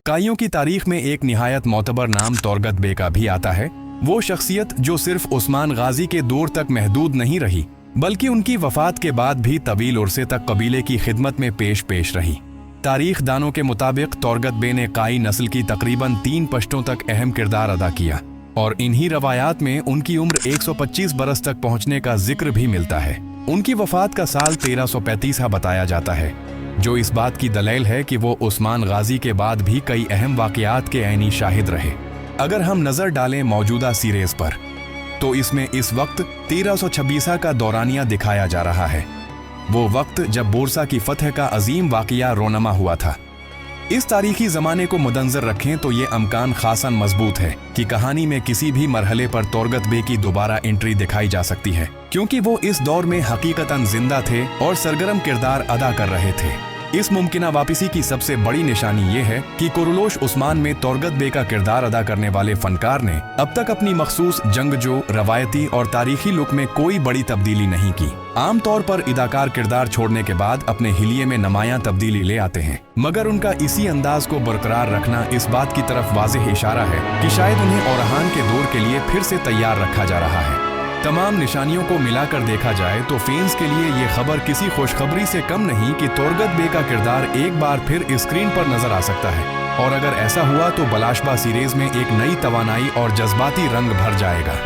काइयों की तारीख में एक निहायत मोतबर नाम तौरगत बे का भी आता है। वो शख्सियत जो सिर्फ उस्मान गाजी के दौर तक महदूद नहीं रही, बल्कि उनकी वफात के बाद भी तवील उर्से तक कबीले की खिदमत में पेश रही। तारीख दानों के मुताबिक तौरगत बे ने काई नस्ल की तकरीबन 3 पश्तों तक अहम किरदार अदा किया और इन्हीं रवायात में उनकी उम्र 125 बरस तक पहुंचने का जिक्र भी मिलता है। उनकी वफात का साल 1335 बताया जाता है, जो इस बात की दलील है कि वो उस्मान गाजी के बाद भी कई अहम वाक़यात के ऐनी शाहिद रहे। अगर हम नज़र डालें मौजूदा सीरीज़ पर, तो इसमें इस वक्त 1326 का दौरानिया दिखाया जा रहा है, वो वक्त जब बोरसा की फतह का अजीम वाक़या रोनमा हुआ था। इस तारीखी ज़माने को मुद्दनज़र रखें तो ये अमकान खासन मजबूत है कि कहानी में किसी भी मरहले पर तौरगत बे की दोबारा एंट्री दिखाई जा सकती है, क्योंकि वो इस दौर में हकीकतन जिंदा थे और सरगर्म किरदार अदा कर रहे थे। इस मुमकिना वापसी की सबसे बड़ी निशानी ये है कि कुरुलोश उस्मान में तौरगत बे का किरदार अदा करने वाले फनकार ने अब तक अपनी मखसूस जंगजो, रवायती और तारीखी लुक में कोई बड़ी तब्दीली नहीं की। आमतौर पर इदाकार किरदार छोड़ने के बाद अपने हिलिये में नुमायां तब्दीली ले आते हैं, मगर उनका इसी अंदाज को बरकरार रखना इस बात की तरफ वाज़ेह इशारा है कि शायद उन्हें औरहान के दौर के लिए फिर से तैयार रखा जा रहा है। तमाम निशानियों को मिलाकर देखा जाए तो फैंस के लिए ये खबर किसी खुशखबरी से कम नहीं कि तौरगत बे का किरदार एक बार फिर स्क्रीन पर नजर आ सकता है, और अगर ऐसा हुआ तो बलाशबा सीरीज में एक नई तवानाई और जज्बाती रंग भर जाएगा।